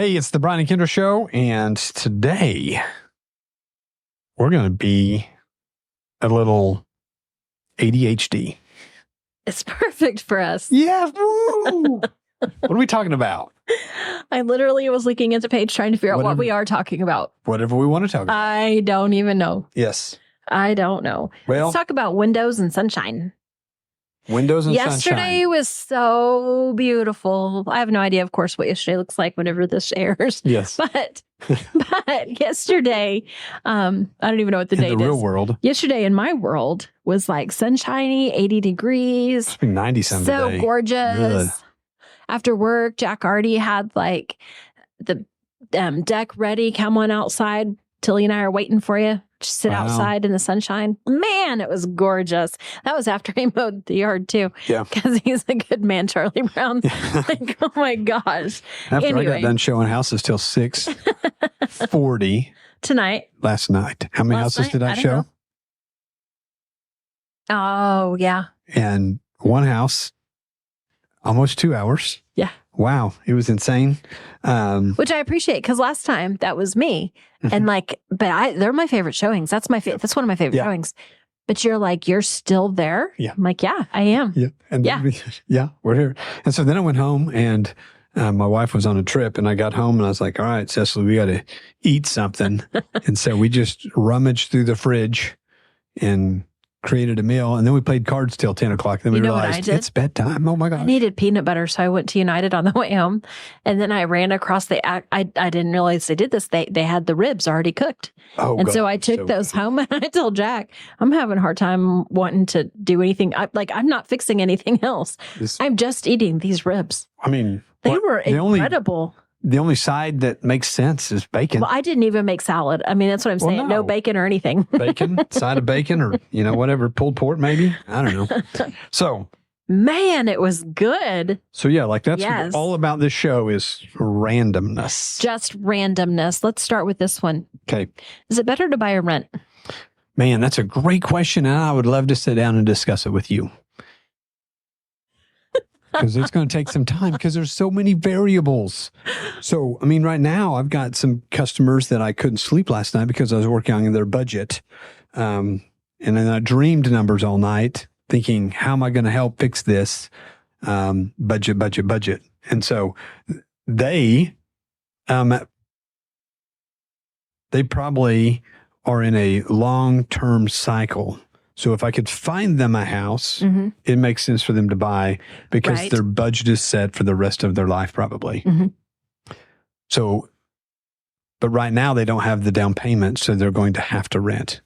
Hey, it's the Brian and Kindra show, and today we're going to be a little ADHD. It's perfect for us. Yeah. What are we talking about? I literally was looking at the page trying to figure out what we are talking about. Whatever we want to talk about. I don't even know. Yes. I don't know. Well, let's talk about windows and sunshine. Windows and yesterday sunshine. was so beautiful. I have no idea, of course, what yesterday looks like whenever this airs. Yes. But yesterday, I don't even know what the date is. In the real world. Yesterday in my world was like sunshiny, 80 degrees. It's been 90-something So today. gorgeous. Good. After work, Jack already had like the deck ready. Come on outside. Tilly and I are waiting for you. Just sit outside in the sunshine. Man, it was gorgeous. That was after he mowed the yard too. Yeah. Because he's a good man, Charlie Brown. Like, oh my gosh. After I got done showing houses till 6:40 tonight. last night. How many houses did I show? Oh, yeah. And one house, almost 2 hours. Yeah. Wow. It was insane. Which I appreciate because last time that was me. And like, but they're my favorite showings. That's my favorite. That's one of my favorite showings. But you're like, you're still there? Yeah. I'm like, yeah, I am. Yeah. And we're here. And so then I went home and my wife was on a trip and I got home and I was like, all right, Cecily, we got to eat something. And so we just rummaged through the fridge and created a meal, and then we played cards till 10 o'clock. Then we realized it's bedtime. Oh my God. I needed peanut butter, so I went to United on the way home. And then I ran across I didn't realize they did this. They had the ribs already cooked. Oh, and so I took those home and I told Jack, I'm having a hard time wanting to do anything. I'm not fixing anything else. I'm just eating these ribs. I mean, they were incredible. The only side that makes sense is bacon. Well, I didn't even make salad. I mean, that's what I'm saying. No bacon or anything. Bacon, side of bacon, or, whatever, pulled pork maybe. I don't know. So. Man, it was good. So yeah, like that's all about this show is randomness. Just randomness. Let's start with this one. Okay. Is it better to buy or rent? Man, that's a great question. And I would love to sit down and discuss it with you. Because it's going to take some time because there's so many variables. So, I mean, right now I've got some customers that I couldn't sleep last night because I was working on their budget. And then I dreamed numbers all night thinking, how am I going to help fix this? Budget. And so they probably are in a long-term cycle. So if I could find them a house, it makes sense for them to buy because their budget is set for the rest of their life, probably. So, but right now they don't have the down payment, so they're going to have to rent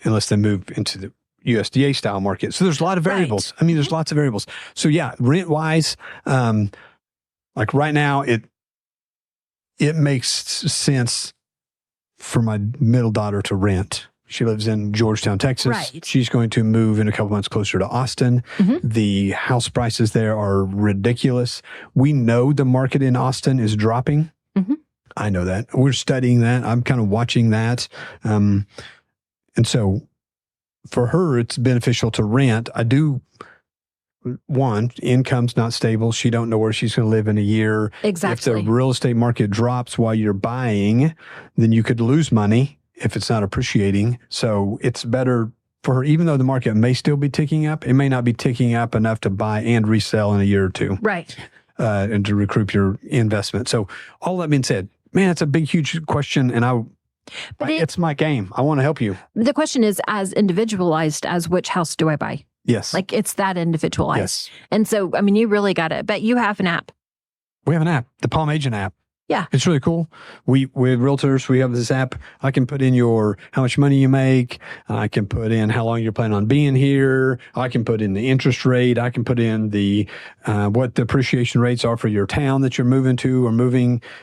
unless they move into the USDA style market. So there's a lot of variables. I mean, there's lots of variables. So yeah, rent wise, like right now, it makes sense for my middle daughter to rent. She lives in Georgetown, Texas. Right. She's going to move in a couple months closer to Austin. The house prices there are ridiculous. We know the market in Austin is dropping. I know that. We're studying that. I'm kind of watching that. And so for her, it's beneficial to rent. One, income's not stable. She don't know where she's going to live in a year. Exactly. If the real estate market drops while you're buying, then you could lose money if it's not appreciating. So it's better for her, even though the market may still be ticking up, it may not be ticking up enough to buy and resell in a year or two. Right. And to recoup your investment. So all that being said, man, it's a big, huge question. And it's my game. I want to help you. The question is as individualized as which house do I buy? Yes. Like it's that individualized. Yes. And so, I mean, you really got it. But you have an app. We have an app, the Palm Agent app. Yeah. It's really cool. With realtors, we have this app. I can put in how much money you make. I can put in how long you're planning on being here. I can put in the interest rate. I can put in what the appreciation rates are for your town that you're moving to or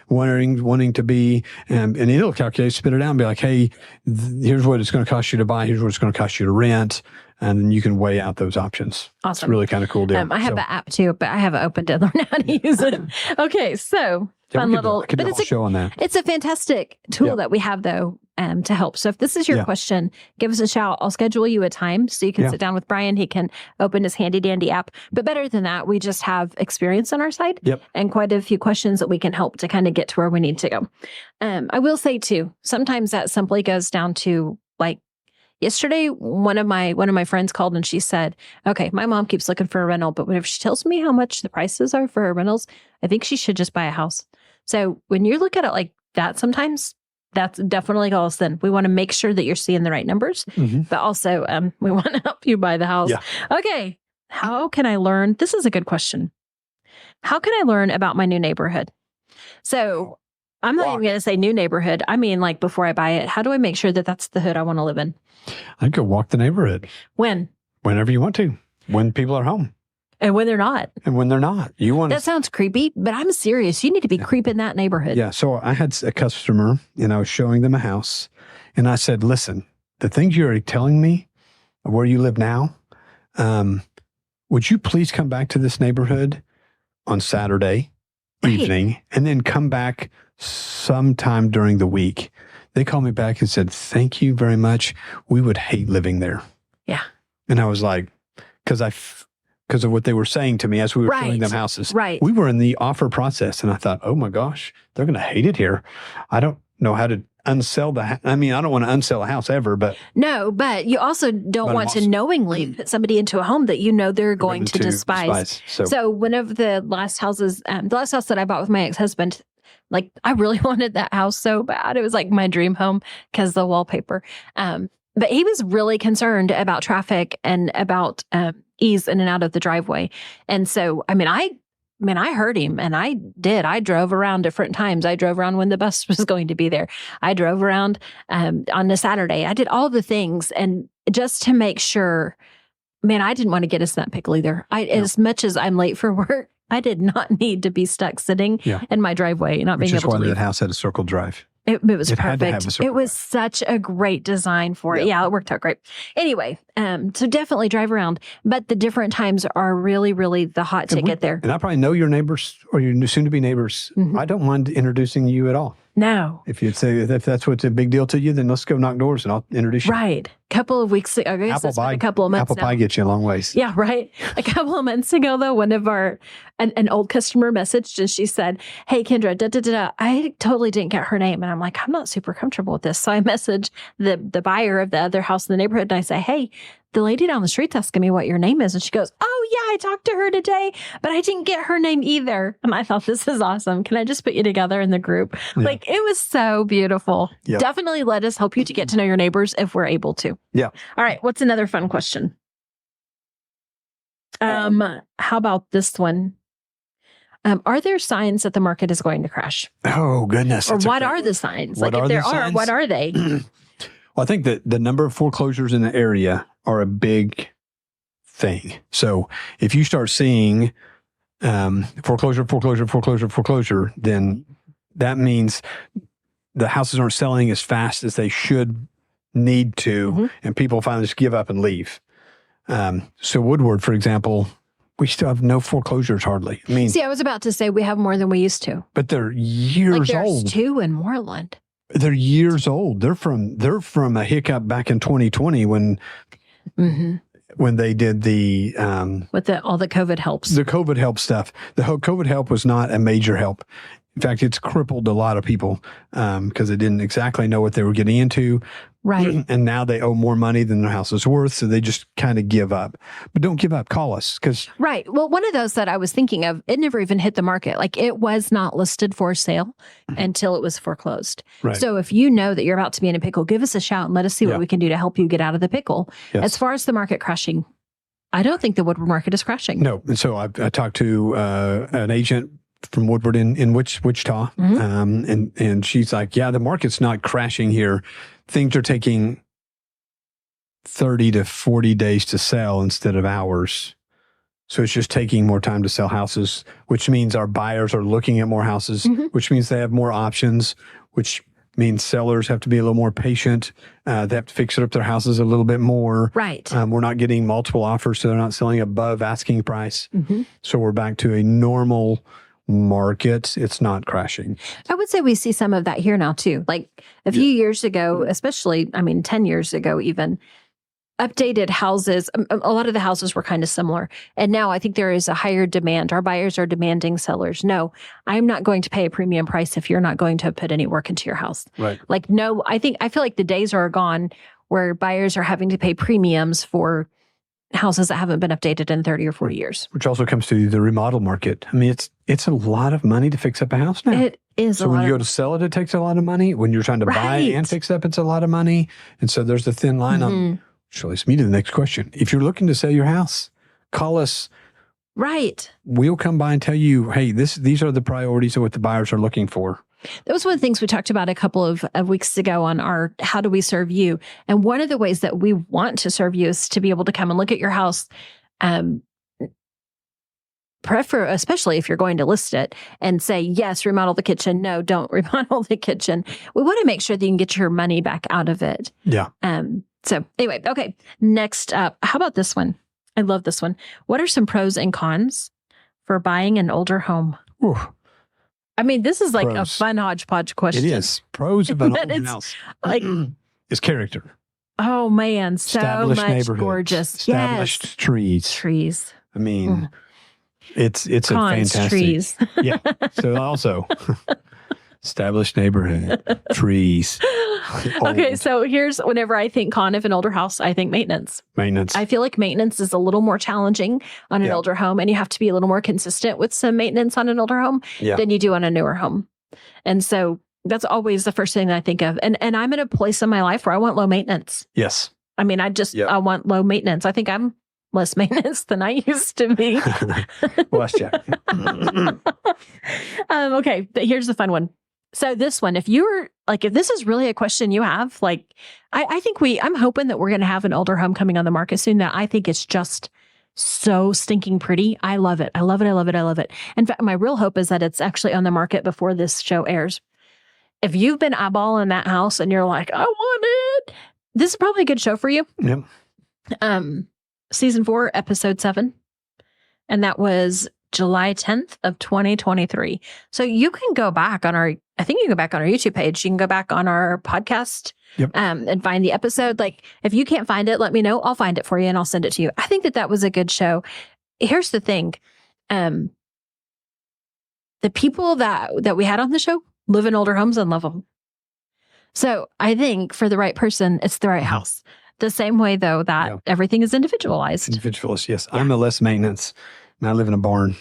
wanting to be. And it'll calculate, spit it out and be like, hey, here's what it's going to cost you to buy. Here's what it's going to cost you to rent. And then you can weigh out those options. Awesome. It's really kind of cool deal. I have the app too, but I haven't opened it. I don't know how to use it. Okay, so fun little. But it's a show on that. It's a fantastic tool that we have, though. to help. So if this is your question, give us a shout. I'll schedule you a time so you can sit down with Brian. He can open his handy dandy app. But better than that, we just have experience on our side and quite a few questions that we can help to kind of get to where we need to go. I will say too, sometimes that simply goes down to like, yesterday, one of my friends called and she said, okay, my mom keeps looking for a rental, but whenever she tells me how much the prices are for her rentals, I think she should just buy a house. So when you look at it like that, sometimes that's definitely goals. Then we want to make sure that you're seeing the right numbers, but also we want to help you buy the house. Yeah. Okay. How can I learn? This is a good question. How can I learn about my new neighborhood? So I'm not even going to say new neighborhood. I mean, like before I buy it, how do I make sure that that's the hood I want to live in? I'd go walk the neighborhood. When? Whenever you want to. When people are home. And when they're not. And when they're not. You want That sounds creepy, but I'm serious. You need to be creeping that neighborhood. Yeah. So I had a customer and I was showing them a house and I said, listen, the things you're already telling me of where you live now, would you please come back to this neighborhood on Saturday evening and then come back sometime during the week? They called me back and said, thank you very much. We would hate living there. Yeah. And I was like, because of what they were saying to me as we were showing them houses. Right. We were in the offer process and I thought, oh my gosh, they're going to hate it here. I don't know how to unsell the house. I mean, I don't want to unsell a house ever, but. No, but you also don't want to knowingly put somebody into a home that you know they're going to despise. So one of the last houses, the last house that I bought with my ex-husband, like I really wanted that house so bad. It was like my dream home because the wallpaper. But he was really concerned about traffic and about ease in and out of the driveway. And so, I heard him and I did. I drove around different times. I drove around when the bus was going to be there. I drove around on a Saturday. I did all the things. And just to make sure, I didn't want to get us in that pickle either. As much as I'm late for work, I did not need to be stuck sitting in my driveway, not being able to leave. Which is why that house had a circle drive. It was perfect. It was such a great design for it. Yeah, it worked out great. Anyway, so definitely drive around. But the different times are really, really the hot ticket there. And I probably know your neighbors or your soon-to-be neighbors. Mm-hmm. I don't mind introducing you at all. No. If you'd say, if that's what's a big deal to you, then let's go knock doors and I'll introduce you. Right. Couple of weeks ago, I guess a couple of months Apple pie gets you a long ways. Yeah, right. A couple of months ago, though, one of an old customer messaged and she said, hey, Kendra, I totally didn't get her name. And I'm like, I'm not super comfortable with this. So I messaged the buyer of the other house in the neighborhood and I say, hey, the lady down the street's asking me what your name is. And she goes, oh, yeah, I talked to her today, but I didn't get her name either. And I thought, this is awesome. Can I just put you together in the group? Yeah. Like, it was so beautiful. Yep. Definitely let us help you to get to know your neighbors if we're able to. Yeah. All right. What's another fun question? How about this one? Are there signs that the market is going to crash? Oh, goodness. Or what are the signs? Like, if there are, what are they? Well, I think that the number of foreclosures in the area are a big thing. So if you start seeing foreclosure, then that means the houses aren't selling as fast as they should need to, and people finally just give up and leave. So Woodward, for example, we still have no foreclosures hardly. I was about to say we have more than we used to. But they're years old. There's 2 in Moreland. They're years old. They're from a hiccup back in 2020 when they did the with all the COVID helps. The COVID help stuff. The whole COVID help was not a major help. In fact, it's crippled a lot of people because they didn't exactly know what they were getting into. Right. And now they owe more money than their house is worth, so they just kind of give up. But don't give up. Call us. Right. Well, one of those that I was thinking of, it never even hit the market. Like, it was not listed for sale until it was foreclosed. Right. So if you know that you're about to be in a pickle, give us a shout and let us see what we can do to help you get out of the pickle. Yes. As far as the market crashing, I don't think the Woodward market is crashing. No. And so I talked to an agent from Woodward in Wichita, and she's like, yeah, the market's not crashing here. Things are taking 30 to 40 days to sell instead of hours. So it's just taking more time to sell houses, which means our buyers are looking at more houses, which means they have more options, which means sellers have to be a little more patient. They have to fix it up their houses a little bit more. Right. We're not getting multiple offers, so they're not selling above asking price. So we're back to a normal market, it's not crashing. I would say we see some of that here now too. Like a few years ago, especially, 10 years ago even, updated houses, a lot of the houses were kind of similar. And now I think there is a higher demand. Our buyers are demanding sellers. No, I'm not going to pay a premium price if you're not going to put any work into your house. Right. Like, no, I feel like the days are gone where buyers are having to pay premiums for houses that haven't been updated in 30 or 40 years. Which also comes to the remodel market. I mean, it's a lot of money to fix up a house now. It is so when you go to sell it, it takes a lot of money. When you're trying to buy and fix up, it's a lot of money. And so there's a thin line on. Which leads me to the next question. If you're looking to sell your house, call us. Right. We'll come by and tell you, hey, these are the priorities of what the buyers are looking for. That was one of the things we talked about a couple of weeks ago on our How Do We Serve You? And one of the ways that we want to serve you is to be able to come and look at your house, especially if you're going to list it, and say, yes, remodel the kitchen. No, don't remodel the kitchen. We want to make sure that you can get your money back out of it. Yeah. So anyway, okay. Next up, how about this one? I love this one. What are some pros and cons for buying an older home? Ooh. I mean, this is like a fun hodgepodge question. It is. Pros of an older house. Like, is character. Oh man, so much gorgeous. Established trees. Trees. I mean, it's a fantastic. Trees. Yeah. So also established neighborhood, trees. Okay, so here's whenever I think con of an older house, I think maintenance. Maintenance. I feel like maintenance is a little more challenging on an older home, and you have to be a little more consistent with some maintenance on an older home than you do on a newer home. And so that's always the first thing that I think of. And I'm in a place in my life where I want low maintenance. Yes. I mean, I want low maintenance. I think I'm less maintenance than I used to be. Well, that's Jack. Okay, but here's the fun one. So this one, if this is really a question you have, like, I'm hoping that we're going to have an older home coming on the market soon that I think it's just so stinking pretty. I love it. I love it. I love it. I love it. In fact, my real hope is that it's actually on the market before this show airs. If you've been eyeballing that house and you're like, I want it, this is probably a good show for you. Yep. Season 4, episode 7. And that was July 10th of 2023. So you can go back on our YouTube page. You can go back on our podcast and find the episode. Like, if you can't find it, let me know. I'll find it for you and I'll send it to you. I think that was a good show. Here's the thing. The people that we had on the show live in older homes and love them. So I think for the right person, it's the right house. The same way, though, that everything is individualized. Individualist, yes. Yeah. I'm the less maintenance. And I live in a barn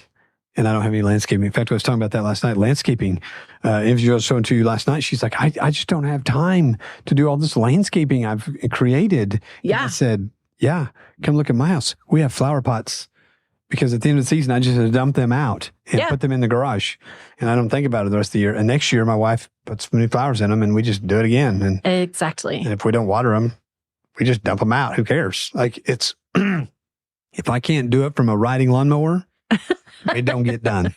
and I don't have any landscaping. In fact, I was talking about that last night. Landscaping. Individual I was showing to you last night. She's like, I just don't have time to do all this landscaping I've created. Yeah. And I said, yeah, come look at my house. We have flower pots because at the end of the season, I just dump them out and put them in the garage. And I don't think about it the rest of the year. And next year, my wife puts new flowers in them and we just do it again. And exactly. And if we don't water them, we just dump them out. Who cares? Like, it's, if I can't do it from a riding lawnmower, it don't get done.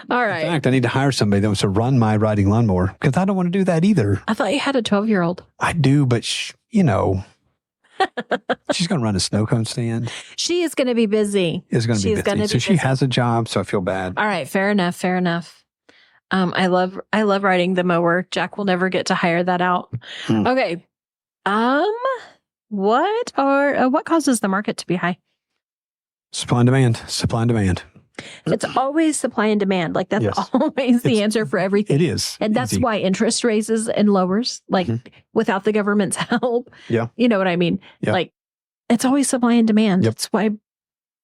All right. In fact, I need to hire somebody that wants to run my riding lawnmower because I don't want to do that either. I thought you had a 12-year-old. I do, but she's going to run a snow cone stand. She is going to be busy. So she has a job, so I feel bad. All right. Fair enough. Fair enough. I love riding the mower. Jack will never get to hire that out. Okay. What causes the market to be high? Supply and demand. Supply and demand. It's always supply and demand. Like, that's always the answer for everything. It is. And that's why interest raises and lowers, like without the government's help. Yeah. You know what I mean? Yeah. Like, it's always supply and demand. That's why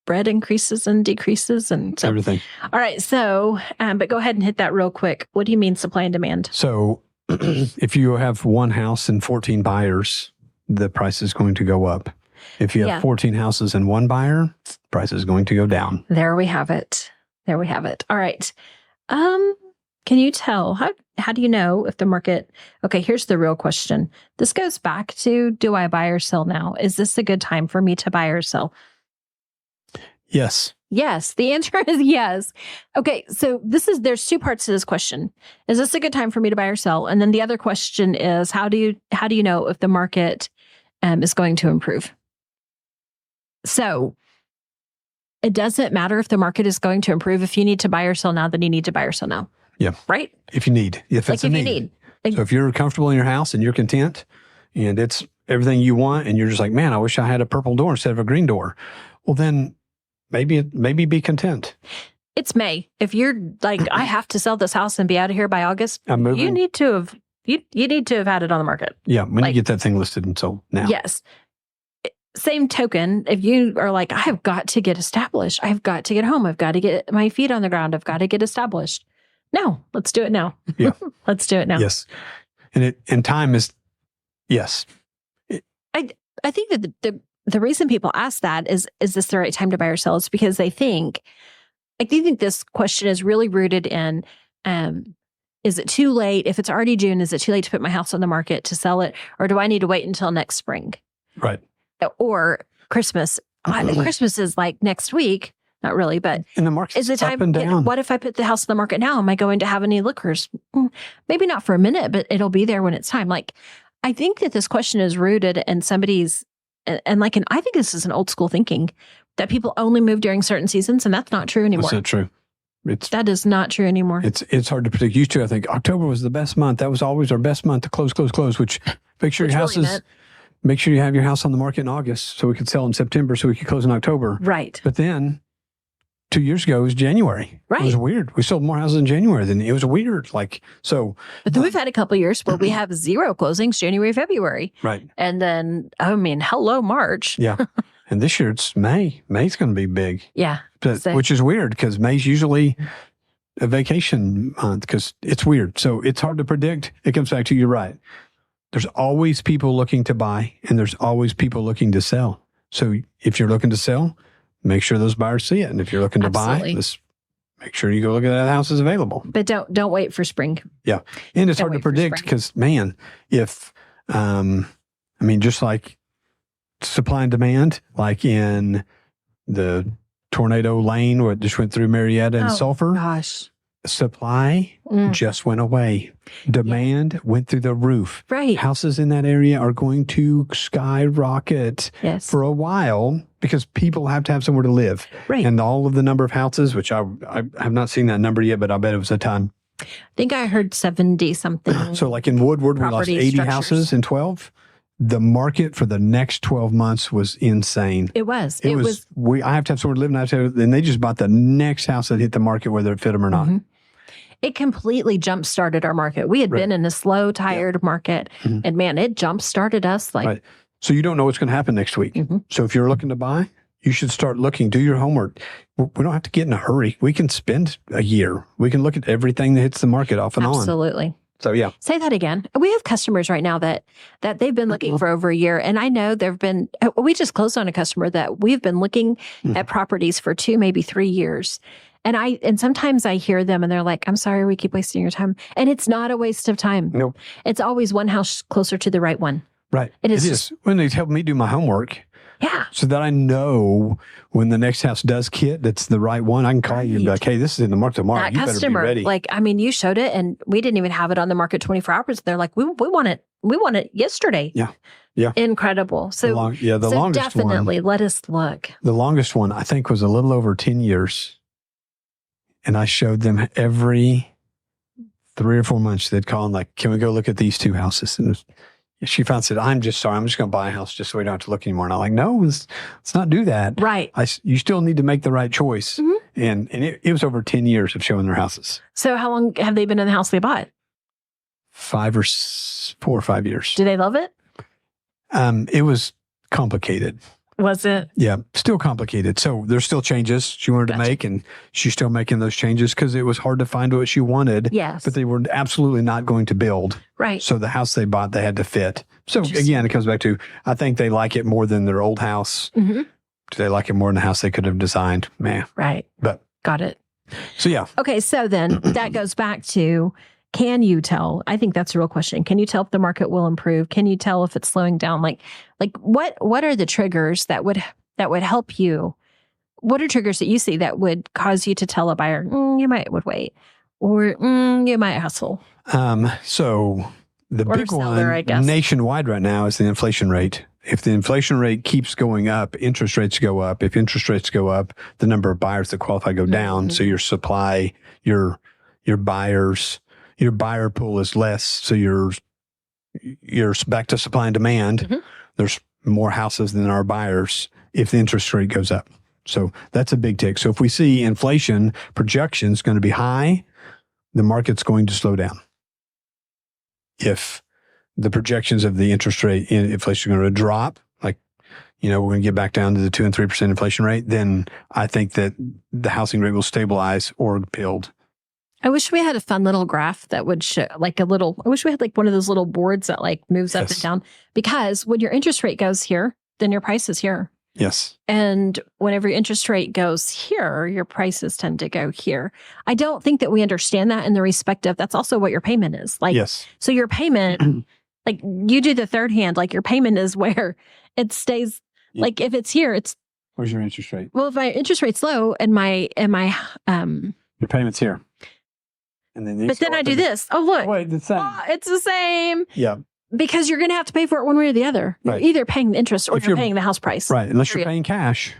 bread increases and decreases and so. Everything. All right. So, but go ahead and hit that real quick. What do you mean supply and demand? So if you have one house and 14 buyers, the price is going to go up. If you have 14 houses and one buyer, price is going to go down. There we have it. All right. Can you tell, how do you know if the market, okay, here's the real question. This goes back to, do I buy or sell now? Is this a good time for me to buy or sell? Yes. Yes. The answer is yes. Okay. So there's two parts to this question. Is this a good time for me to buy or sell? And then the other question is, how do you know if the market is going to improve? So it doesn't matter if the market is going to improve. If you need to buy or sell now, then you need to buy or sell now. Yeah. Right? If you need. If it's a need. You need. So if you're comfortable in your house and you're content and it's everything you want and you're just like, man, I wish I had a purple door instead of a green door. Well, then maybe be content. It's May. If you're like, I have to sell this house and be out of here by August, you need to have you need to have had it on the market. Yeah, when you get that thing listed and sold now. Yes. Same token, if you are like, I have got to get established. I've got to get home. I've got to get my feet on the ground. I've got to get established. No, let's do it now. Yeah. Let's do it now. Yes. And time is, yes. I think that the reason people ask that is this the right time to buy or sell? It's because they think, I think this question is really rooted in, is it too late? If it's already June, is it too late to put my house on the market to sell it? Or do I need to wait until next spring? Right. Or Christmas. Christmas is like next week. Not really, but and the market's is the time, up and down. What if I put the house on the market now? Am I going to have any lookers? Maybe not for a minute, but it'll be there when it's time. Like, I think that this question is rooted in somebody's, I think this is an old school thinking that people only move during certain seasons, and that's not true anymore. That's not true. That is not true anymore. It's hard to predict. Used to, I think October was the best month. That was always our best month to close. Which make sure your house is. Make sure you have your house on the market in August so we could sell in September so we could close in October. Right. But then 2 years ago, it was January. Right. It was weird. We sold more houses in January than it was weird. But then we've had a couple of years where we have 0 closings January, February. Right. And then, hello, March. Yeah. And this year it's May. May's going to be big. Yeah. Which is weird because May's usually a vacation month because it's weird. So it's hard to predict. It comes back to, you're right. There's always people looking to buy and there's always people looking to sell. So if you're looking to sell, make sure those buyers see it. And if you're looking to buy, let's make sure you go look at that house is available. But don't wait for spring. Yeah. And it's hard to predict because, man, if, just like supply and demand, like in the tornado lane where it just went through Marietta and Sulphur. Gosh. Supply just went away. Demand went through the roof. Right. Houses in that area are going to skyrocket for a while because people have to have somewhere to live. Right. And all of the number of houses, which I have not seen that number yet, but I bet it was a ton. I think I heard 70 something. So like in Woodward, we lost 80 houses in 12. The market for the next 12 months was insane. It was. I have to have somewhere to live, and they just bought the next house that hit the market, whether it fit them or not. Mm-hmm. It completely jump-started our market. We had been in a slow, tired market, and man, it jump-started us. So you don't know what's going to happen next week. Mm-hmm. So if you're looking to buy, you should start looking, do your homework. We don't have to get in a hurry. We can spend a year. We can look at everything that hits the market off and on. Absolutely. So yeah. Say that again. We have customers right now that they've been looking for over a year. And I know we just closed on a customer that we've been looking at properties for 2, maybe 3 years. And sometimes I hear them and they're like, I'm sorry, we keep wasting your time. And it's not a waste of time. Nope. It's always one house closer to the right one. Right. It is. When they help me do my homework. Yeah. So that I know when the next house does kit, that's the right one. I can call you and be like, hey, this is in the market tomorrow. You better be ready. You showed it and we didn't even have it on the market 24 hours. They're like, we want it. We want it yesterday. Yeah. Yeah. Incredible. So, the longest definitely one, let us look. The longest one, I think, was a little over 10 years. And I showed them every 3 or 4 months. They'd call and like, can we go look at these 2 houses? And she finally said, I'm just sorry. I'm just going to buy a house just so we don't have to look anymore. And I'm like, no, let's not do that. Right. You still need to make the right choice. Mm-hmm. And it was over 10 years of showing their houses. So how long have they been in the house they bought? 4 or 5 years. Do they love it? It was complicated. Was it? Yeah, still complicated. So there's still changes she wanted to make, and she's still making those changes because it was hard to find what she wanted. Yes. But they were absolutely not going to build. Right. So the house they bought, they had to fit. So again, it comes back to, I think they like it more than their old house. Mm-hmm. Do they like it more than the house they could have designed? Man. Right. But got it. So yeah. Okay. So then that goes back to, can you tell? I think that's a real question. Can you tell if the market will improve? Can you tell if it's slowing down? Like what are the triggers that would help you? What are triggers that you see that would cause you to tell a buyer, you would wait, or you might hustle? So the big one nationwide right now is the inflation rate. if the inflation rate keeps going up, interest rates go up. If interest rates go up, the number of buyers that qualify go down. So your supply, your buyers, your buyer pool is less. So you're back to supply and demand. There's more houses than there are buyers if the interest rate goes up. So that's a big tick. So if we see inflation projections going to be high, the market's going to slow down. If the projections of the interest rate in inflation are going to drop, like, we're going to get back down to the 2 and 3% inflation rate, then I think that the housing rate will stabilize or build. I wish we had a fun little graph that would show I wish we had like one of those little boards that like moves up and down, because when your interest rate goes here, then your price is here. Yes. And whenever your interest rate goes here, your prices tend to go here. I don't think that we understand that in the respect of that's also what your payment is. Like, yes. So your payment, like you do the third hand, like your payment is where it stays. Yeah. Like if it's here, it's. Where's your interest rate? Well, if my interest rate's low and my your payment's here. And then but then I do this. Oh, look. Wait, the same. Oh, it's the same. Yeah. Because you're going to have to pay for it one way or the other. Right. You're either paying the interest or you're paying the house price. Right. Unless you're paying cash.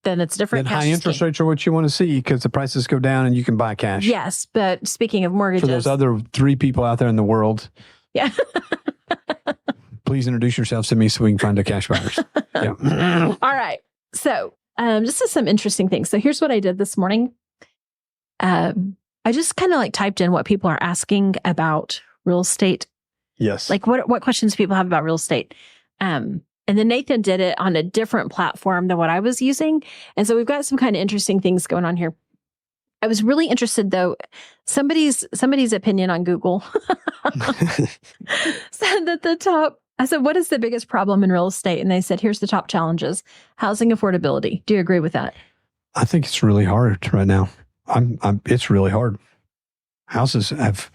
Then it's different. Then high interest rates are what you want to see because the prices go down and you can buy cash. Yes. But speaking of mortgages. For those other 3 people out there in the world. Yeah. Please introduce yourselves to me so we can find the cash buyers. Yeah. All right. So this is some interesting things. So here's what I did this morning. I just kind of like typed in what people are asking about real estate. Yes. Like what questions people have about real estate. And then Nathan did it on a different platform than what I was using. And so we've got some kind of interesting things going on here. I was really interested though, somebody's opinion on Google said that the top, I said, what is the biggest problem in real estate? And they said, here's the top challenges. Housing affordability. Do you agree with that? I think it's really hard right now. It's really hard. Houses have.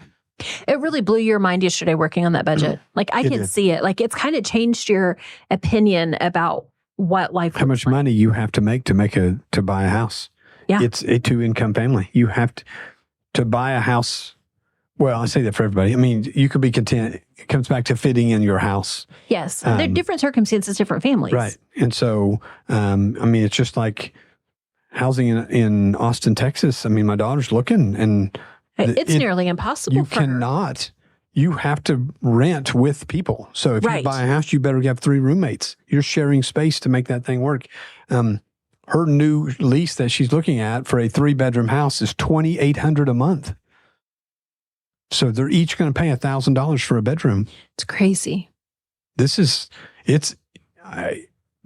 It really blew your mind yesterday working on that budget. Like I can see it. Like it's kind of changed your opinion about what life. How much money you have to make to buy a house. Yeah. It's a 2-income family. You have to buy a house. Well, I say that for everybody. I mean, you could be content. It comes back to fitting in your house. Yes. They're different circumstances, different families. Right. And so, I mean, it's just like housing in Austin, Texas. I mean, my daughter's looking and it's nearly impossible for her. You have to rent with people. So if you buy a house, you better have 3 roommates. You're sharing space to make that thing work. Her new lease that she's looking at for a 3-bedroom house is $2,800 a month. So they're each going to pay $1,000 for a bedroom. It's crazy. The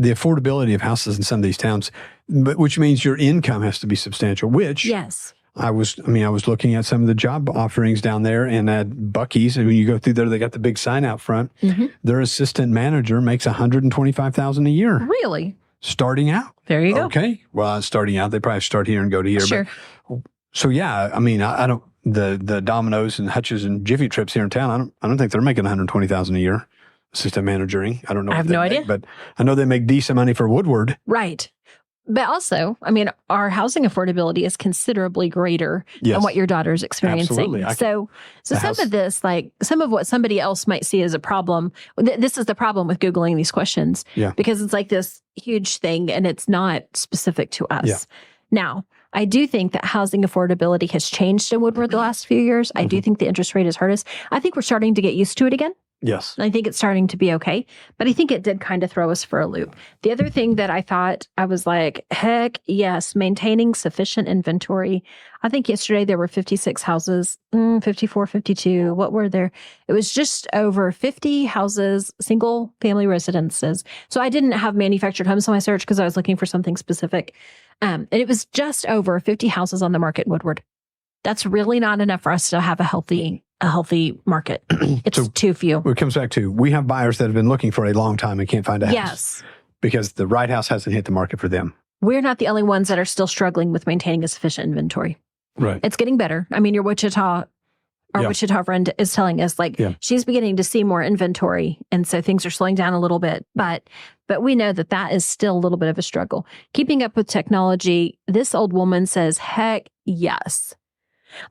affordability of houses in some of these towns, which means your income has to be substantial, which yes. I was looking at some of the job offerings down there and at Buc-ee's. And when you go through there, they got the big sign out front. Mm-hmm. Their assistant manager makes $125,000 a year. Really? Starting out. There you go. Okay. Well, starting out, they probably start here and go to here. Sure. But, so yeah, I mean, I don't, the Domino's and Hutch's and Jiffy Trips here in town, I don't think they're making $120,000 a year. Assistant managering. I don't know. I have no idea. But I know they make decent money for Woodward. Right. But also, I mean, our housing affordability is considerably greater than what your daughter's experiencing. Absolutely. So some of this, like some of what somebody else might see as a problem, this is the problem with Googling these questions. Yeah. Because it's like this huge thing and it's not specific to us. Yeah. Now, I do think that housing affordability has changed in Woodward the last few years. I do think the interest rate has hurt us. I think we're starting to get used to it again. Yes. I think it's starting to be okay, but I think it did kind of throw us for a loop. The other thing that I thought, I was like, heck yes, maintaining sufficient inventory. I think yesterday there were 56 houses, 54, 52. What were there? It was just over 50 houses, single family residences. So I didn't have manufactured homes on my search because I was looking for something specific. And it was just over 50 houses on the market in Woodward. That's really not enough for us to have a healthy market. It's so too few. It comes back to, we have buyers that have been looking for a long time and can't find a house. Yes. Because the right house hasn't hit the market for them. We're not the only ones that are still struggling with maintaining a sufficient inventory. Right. It's getting better. I mean, your Wichita friend is telling us she's beginning to see more inventory. And so things are slowing down a little bit. But we know that is still a little bit of a struggle. Keeping up with technology, this old woman says, heck yes.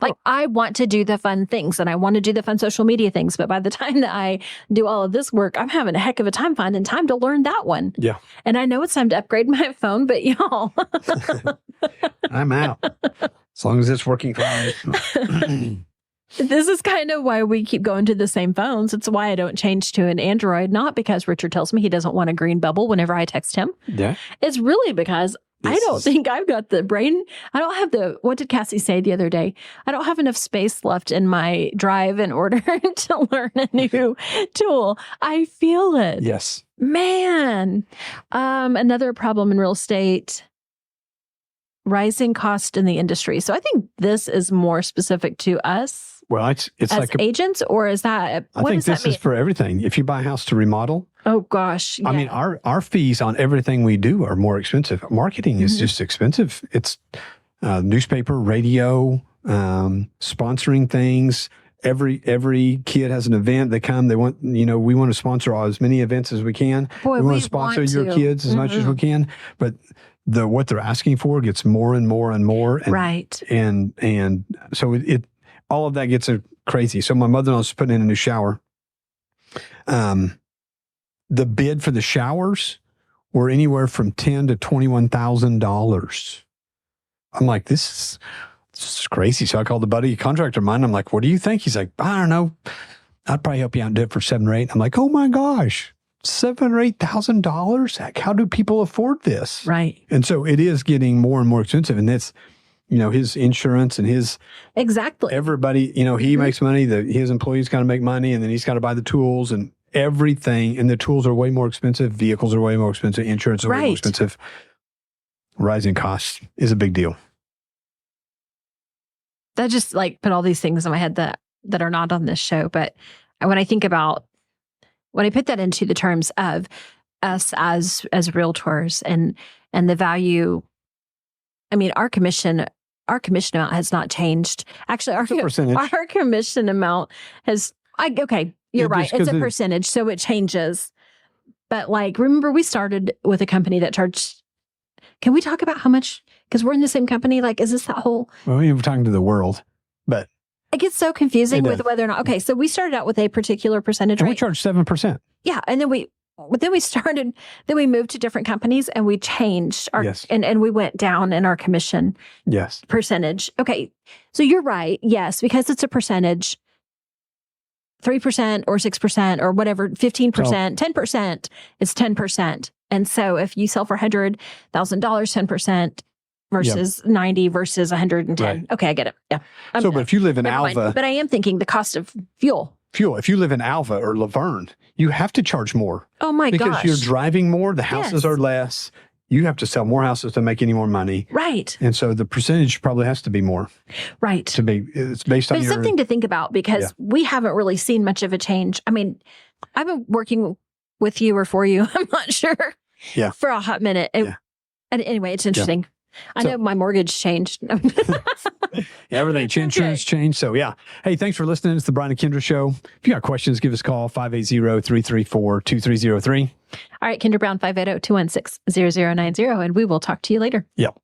Like I want to do the fun things and I want to do the fun social media things. But by the time that I do all of this work, I'm having a heck of a time finding time to learn that one. Yeah. And I know it's time to upgrade my phone, but y'all. I'm out. As long as it's working fine. This is kind of why we keep going to the same phones. It's why I don't change to an Android, not because Richard tells me he doesn't want a green bubble whenever I text him. Yeah. It's really because I don't think I've got the brain. I don't have what did Cassie say the other day? I don't have enough space left in my drive in order to learn a new tool. I feel it. Yes. Man. Another problem in real estate, rising cost in the industry. So I think this is more specific to us. Well, it's as like agents, or is that? I think this is for everything. If you buy a house to remodel, oh gosh, yeah. I mean, our fees on everything we do are more expensive. Marketing is just expensive. It's newspaper, radio, sponsoring things. Every kid has an event. They come. They want, we want to sponsor as many events as we can. Boy, we want to sponsor your kids as much as we can, but what they're asking for gets more and more and more. And, right. And so it all of that gets crazy. So my mother-in-law's putting in a new shower. The bid for the showers were anywhere from $10,000 to $21,000. I'm like, this is crazy. So I called a buddy contractor of mine. I'm like, what do you think? He's like, I don't know. I'd probably help you out and do it for $7,000 or $8,000. I'm like, oh my gosh, $7,000 or $8,000. Heck, how do people afford this? Right. And so it is getting more and more expensive. And that's, his insurance and his everybody, he makes money, his employees got to make money, and then he's got to buy the tools and everything. And the tools are way more expensive. Vehicles are way more expensive. Insurance is way more expensive. Rising costs is a big deal. That just put all these things in my head that are not on this show. But when I put that into the terms of us as realtors and the value, I mean, our commission amount has not changed. Actually, our commission amount has, you're right. It's a percentage, so it changes. But remember we started with a company that charged, can we talk about how much, because we're in the same company, is this that whole? Well, we're talking to the world, but. It gets so confusing with whether or not, okay, so we started out with a particular percentage rate. We charged 7%. Yeah, and then we moved to different companies and we changed our, and we went down in our commission percentage. Okay, so you're right. Yes, because it's a percentage, 3% or 6% or whatever, 15%, 10%, it's 10%. And so if you sell for $100,000, 10% versus 90 versus 110. Right. Okay, I get it. Yeah. But if you live in Alva. But I am thinking the cost of fuel. If you live in Alva or Laverne, you have to charge more. Oh my gosh. Because you're driving more, the houses are less. You have to sell more houses to make any more money. Right. And so the percentage probably has to be more. Right. It's based on But it's something to think about because we haven't really seen much of a change. I mean, I've been working with you or for you, I'm not sure. Yeah. For a hot minute. And anyway, it's interesting. Yeah. I know my mortgage changed. Everything. Insurance changed. So, Hey, thanks for listening. It's the Brian and Kindra Show. If you got questions, give us a call, 580-334-2303. All right, Kendra Brown, 580-216-0090, and we will talk to you later. Yep.